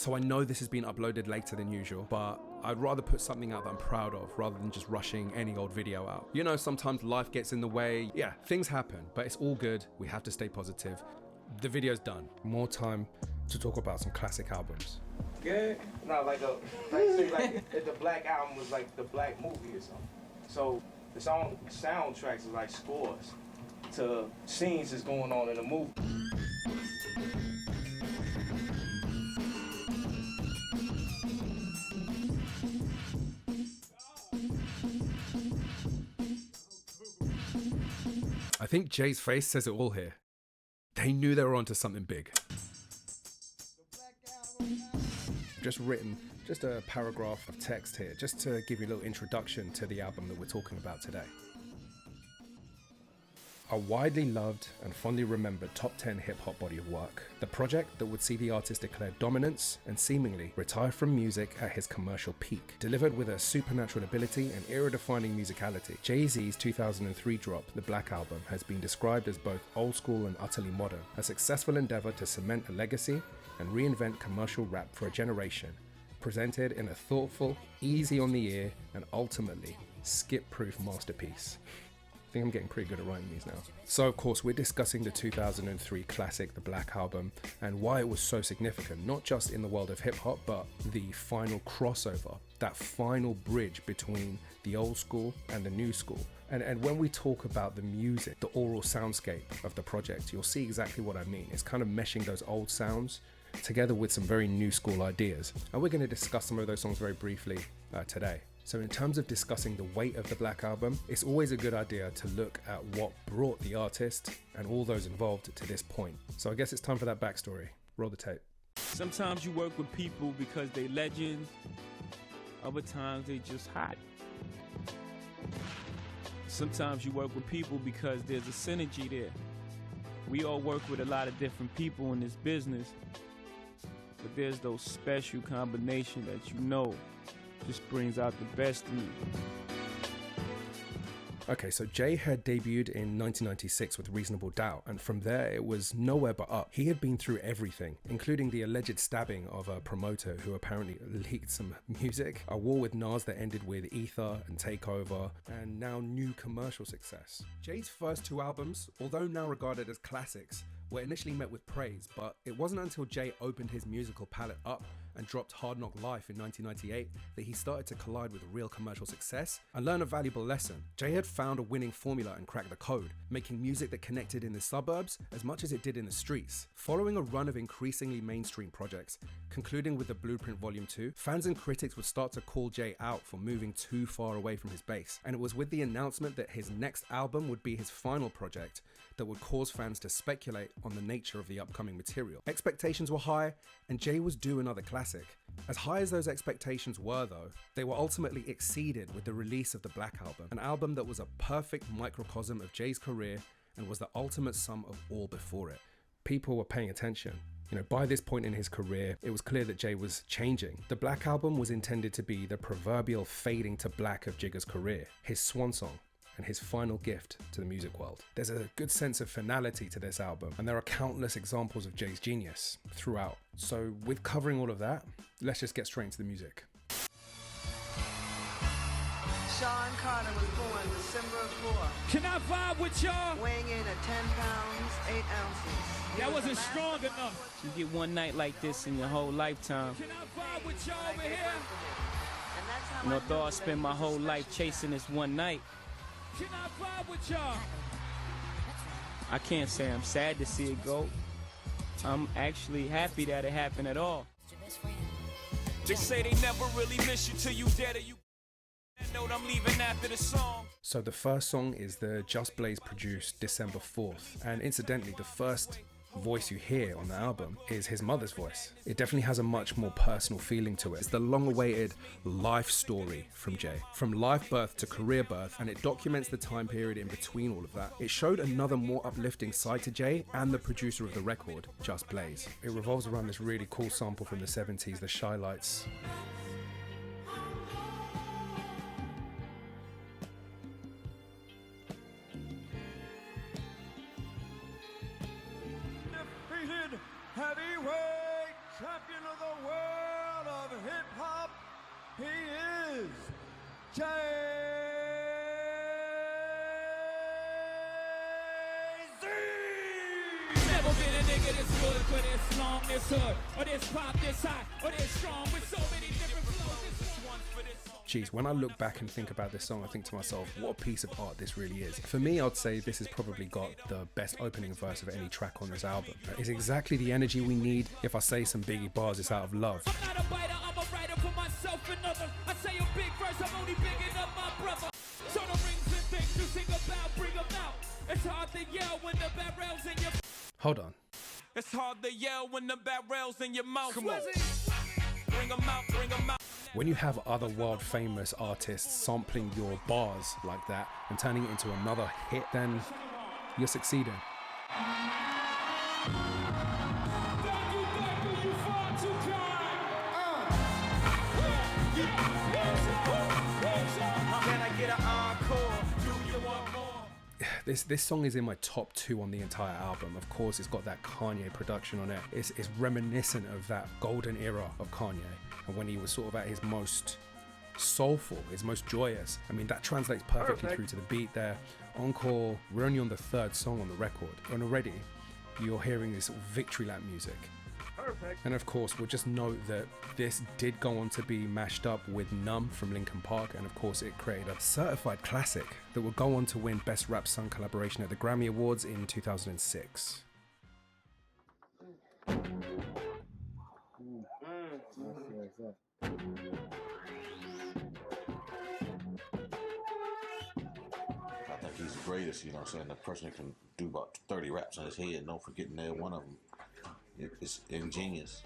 So I know this has been uploaded later than usual, but I'd rather put something out that I'm proud of rather than just rushing any old video out. You know, sometimes life gets in the way. Yeah, things happen, but it's all good. We have to stay positive. The video's done. More time to talk about some classic albums. Good? No, like if the Black Album was like the Black movie or something. So the soundtracks are like scores to scenes that's going on in the movie. I think Jay's face says it all here. They knew they were onto something big. Just a paragraph of text here, just to give you a little introduction to the album that we're talking about today. A widely loved and fondly remembered top 10 hip-hop body of work. The project that would see the artist declare dominance and seemingly retire from music at his commercial peak. Delivered with a supernatural ability and era-defining musicality, Jay-Z's 2003 drop, The Black Album, has been described as both old school and utterly modern. A successful endeavor to cement a legacy and reinvent commercial rap for a generation, presented in a thoughtful, easy on the ear, and ultimately skip-proof masterpiece. I think I'm getting pretty good at writing these now. So of course we're discussing the 2003 classic, The Black Album, and why it was so significant, not just in the world of hip hop, but the final crossover, that final bridge between the old school and the new school. And when we talk about the music, the oral soundscape of the project, you'll see exactly what I mean. It's kind of meshing those old sounds together with some very new school ideas. And we're going to discuss some of those songs very briefly today. So in terms of discussing the weight of the Black Album, it's always a good idea to look at what brought the artist and all those involved to this point. So I guess it's time for that backstory. Roll the tape. Sometimes you work with people because they legends, other times they just hot. Sometimes you work with people because there's a synergy there. We all work with a lot of different people in this business, but there's those special combination that you know just brings out the best in you. Okay, so Jay had debuted in 1996 with Reasonable Doubt, and from there it was nowhere but up. He had been through everything, including the alleged stabbing of a promoter who apparently leaked some music, a war with Nas that ended with Ether and Takeover, and now new commercial success. Jay's first two albums, although now regarded as classics, were initially met with praise, but it wasn't until Jay opened his musical palette up and dropped Hard Knock Life in 1998 that he started to collide with real commercial success and learn a valuable lesson. Jay had found a winning formula and cracked the code, making music that connected in the suburbs as much as it did in the streets. Following a run of increasingly mainstream projects, concluding with the Blueprint Volume 2, fans and critics would start to call Jay out for moving too far away from his base, and it was with the announcement that his next album would be his final project that would cause fans to speculate on the nature of the upcoming material. Expectations were high, and Jay was due another classic. As high as those expectations were though, they were ultimately exceeded with the release of the Black Album, an album that was a perfect microcosm of Jay's career and was the ultimate sum of all before it. People were paying attention. You know, by this point in his career, it was clear that Jay was changing. The Black Album was intended to be the proverbial fading to black of Jigga's career, his swan song, and his final gift to the music world. There's a good sense of finality to this album, and there are countless examples of Jay's genius throughout. So with covering all of that, let's just get straight into the music. Sean Carter was born December 4. Can I vibe with y'all? Weighing in at 10 pounds, 8 ounces. That wasn't strong enough. You get one night like this in your whole lifetime. Can I vibe with y'all over here? You know, though I spend my whole life chasing this one night, can I vibe with y'all? I can't say I'm sad to see it go. I'm actually happy that it happened at all. They say they never really miss you till you dead or you note I'm leaving after the song. So the first song is the Just Blaze produced December 4th, and incidentally the first voice you hear on the album is his mother's voice. It definitely has a much more personal feeling to it. It's the long-awaited life story from Jay, from live birth to career birth, and it documents the time period in between all of that. It showed another more uplifting side to Jay and the producer of the record, Just Blaze. It revolves around this really cool sample from the 70s, the Shy Lights. Heavyweight champion of the world. this good, for this long, this hood, or this pop, this hot, or this strong, with so many different flows. This is one for this song. Jeez, when I look back and think about this song, I think to myself, what a piece of art this really is. For me, I'd say this has probably got the best opening verse of any track on this album. It's exactly the energy we need. If I say some Biggie bars, it's out of love. I'm not a biter, I'm a writer for myself and others. I say a big verse, I'm only bigging up my brother. So the rings and things you sing about, bring them out. It's hard to yell when the barrel's in your... Hold on. It's hard to yell when the barrel's in your mouth. Come on. Bring them out, bring them out. When you have other world famous artists sampling your bars like that and turning it into another hit, then you're succeeding. This song is in my top 2 on the entire album. Of course, it's got that Kanye production on it. It's reminiscent of that golden era of Kanye, and when he was sort of at his most soulful, his most joyous. I mean, that translates perfectly through to the beat there. Encore, we're only on the 3rd song on the record, and already you're hearing this victory lap music. Perfect. And of course, we'll just note that this did go on to be mashed up with Numb from Linkin Park, and of course it created a certified classic that would go on to win Best Rap Song Collaboration at the Grammy Awards in 2006. I think he's the greatest, you know what I'm saying? The person that can do about 30 raps on his head, don't forget there one of them. It's ingenious.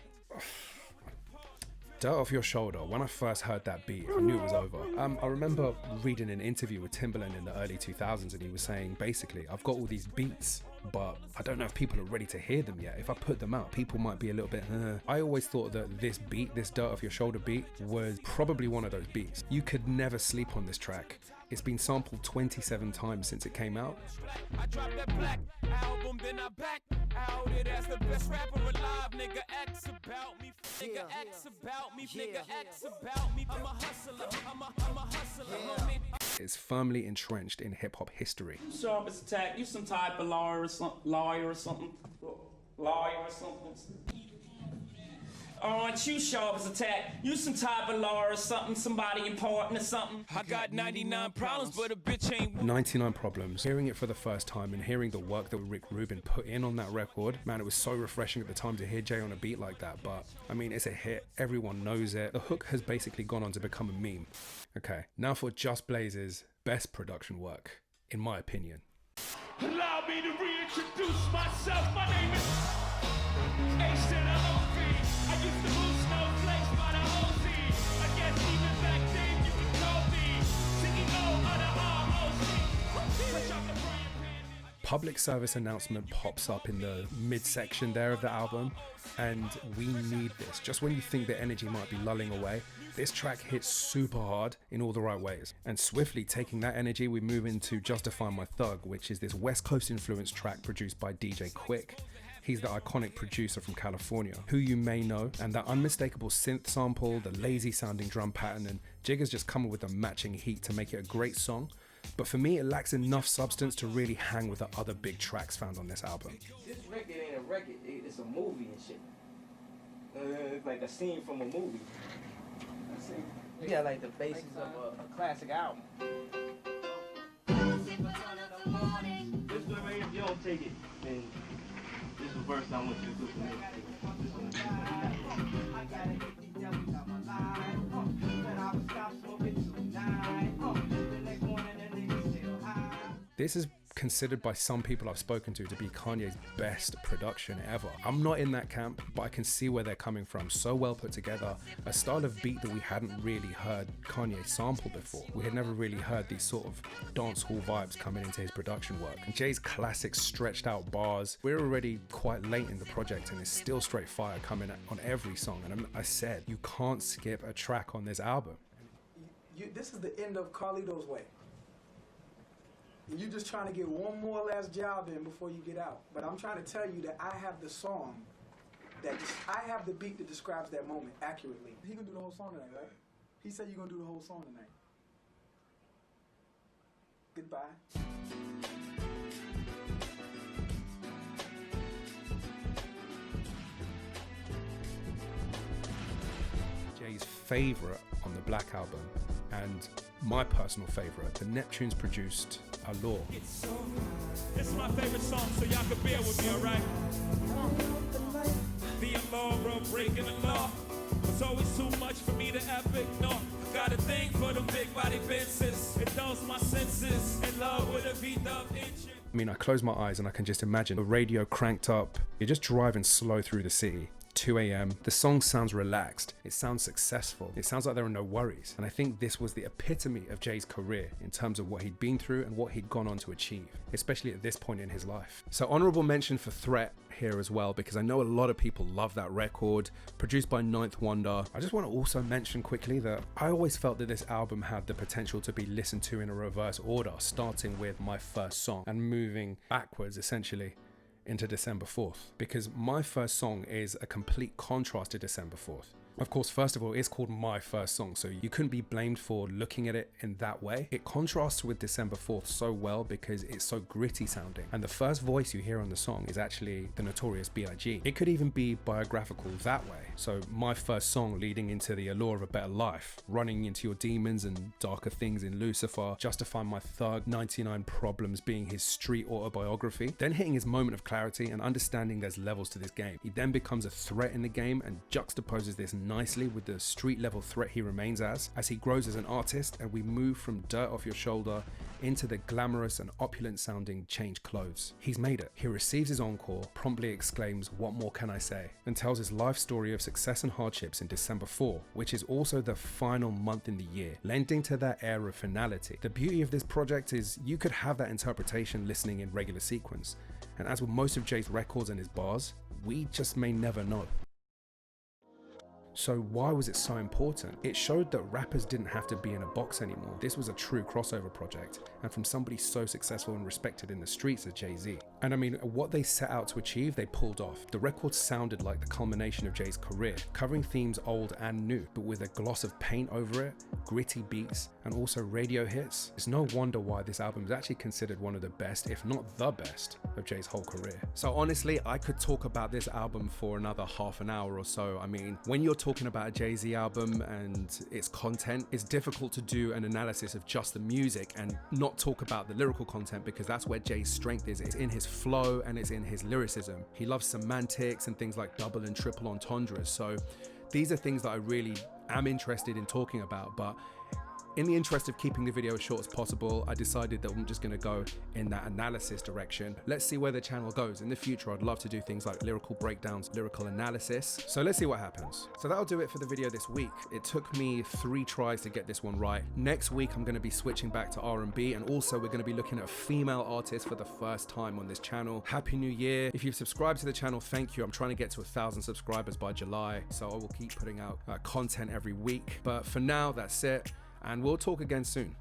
Dirt Off Your Shoulder, when I first heard that beat, I knew it was over. I remember reading an interview with Timbaland in the early 2000s, and he was saying, basically, I've got all these beats, but I don't know if people are ready to hear them yet. If I put them out, people might be a little bit, I always thought that this beat, this Dirt Off Your Shoulder beat, was probably one of those beats. You could never sleep on this track. It's been sampled 27 times since it came out. I dropped that black album, then I back out it as the best rapper alive. Nigga, X about me. Nigga, X about me. Nigga, X about me. I'm a hustler. I'm a hustler, homie. It's firmly entrenched in hip-hop history. Sharp as attack. You some type of lawyer or something. Aren't you sharp as attack? You some type of law or something, somebody important or something. I got 99 problems, but a bitch ain't... 99 Problems. Hearing it for the first time and hearing the work that Rick Rubin put in on that record, man, it was so refreshing at the time to hear Jay on a beat like that. But, I mean, it's a hit. Everyone knows it. The hook has basically gone on to become a meme. Okay, now for Just Blaze's best production work, in my opinion. Allow me to reintroduce myself. My name is H-L-O-V. I used to move snowflakes by the OZ. I guess even back then you would call me CEO of the ROC. Public service announcement pops up in the midsection there of the album, and we need this. Just when you think the energy might be lulling away, this track hits super hard in all the right ways. And swiftly taking that energy, we move into Justify My Thug, which is this West Coast influenced track produced by DJ Quick. He's the iconic producer from California, who you may know, and that unmistakable synth sample, the lazy sounding drum pattern, and Jigga's just come with a matching heat to make it a great song. But for me, it lacks enough substance to really hang with the other big tracks found on this album. This record ain't a record, it's a movie and shit. It's like a scene from a movie. You got like the basis of a classic album. This one right here, if you don't take it, then this is the first time I want you to do for me. This is considered by some people I've spoken to be Kanye's best production ever. I'm not in that camp, but I can see where they're coming from. So well put together, a style of beat that we hadn't really heard Kanye sample before. We had never really heard these sort of dance hall vibes coming into his production work. And Jay's classic stretched out bars, we're already quite late in the project and it's still straight fire coming on every song. And I said, you can't skip a track on this album. This is the end of Carlito's Way. And you're just trying to get one more last job in before you get out. But I'm trying to tell you that I have the song, I have the beat that describes that moment accurately. He gonna do the whole song tonight, right? He said you're gonna do the whole song tonight. Goodbye. favorite on the Black album, and my personal favorite, the Neptunes produced Allure. This is my favorite song, so y'all can bear with me, alright? The allure of breaking the law was always too much for me to ever ignore. Got a thing for them big body Benzes. It dulls my senses. In love with a V-dub engine. I mean, I close my eyes and I can just imagine the radio cranked up. You're just driving slow through the city. 2 a.m. The song sounds relaxed. It sounds successful. It sounds like there are no worries. And I think this was the epitome of Jay's career in terms of what he'd been through and what he'd gone on to achieve, especially at this point in his life. So honorable mention for Threat here as well, because I know a lot of people love that record, produced by Ninth Wonder. I just want to also mention quickly that I always felt that this album had the potential to be listened to in a reverse order, starting with My First Song and moving backwards essentially into December 4th, because My First Song is a complete contrast to December 4th. Of course, first of all, it's called My First Song, so you couldn't be blamed for looking at it in that way. It contrasts with December 4th so well because it's so gritty sounding, and the first voice you hear on the song is actually the Notorious B.I.G. It could even be biographical that way. So My First Song leading into the allure of a better life, running into your demons and darker things in Lucifer, justifying my thug 99 problems being his street autobiography, then hitting his moment of clarity and understanding there's levels to this game. He then becomes a threat in the game and juxtaposes this nicely with the street level threat he remains as he grows as an artist, and we move from dirt off your shoulder into the glamorous and opulent sounding Change Clothes. He's made it. He receives his encore, promptly exclaims, "What more can I say?" and tells his life story of success and hardships in December 4, which is also the final month in the year, lending to that air of finality. The beauty of this project is you could have that interpretation listening in regular sequence, and as with most of Jay's records and his bars, we just may never know. So why was it so important? It showed that rappers didn't have to be in a box anymore. This was a true crossover project, and from somebody so successful and respected in the streets as Jay-Z. And I mean, what they set out to achieve, they pulled off. The record sounded like the culmination of Jay's career, covering themes old and new, but with a gloss of paint over it, gritty beats, and also radio hits. It's no wonder why this album is actually considered one of the best, if not the best, of Jay's whole career. So honestly, I could talk about this album for another half an hour or so. I mean, when you're talking about a Jay-Z album and its content, it's difficult to do an analysis of just the music and not talk about the lyrical content, because that's where Jay's strength is. It's in his flow and it's in his lyricism. He loves semantics and things like double and triple entendres. So these are things that I really am interested in talking about, but in the interest of keeping the video as short as possible, I decided that I'm just going to go in that analysis direction. Let's see where the channel goes. In the future, I'd love to do things like lyrical breakdowns, lyrical analysis. So let's see what happens. So that'll do it for the video this week. It took me 3 tries to get this one right. Next week, I'm going to be switching back to R&B, and also we're going to be looking at a female artist for the first time on this channel. Happy New Year. If you've subscribed to the channel, thank you. I'm trying to get to 1,000 subscribers by July, so I will keep putting out content every week. But for now, that's it. And we'll talk again soon.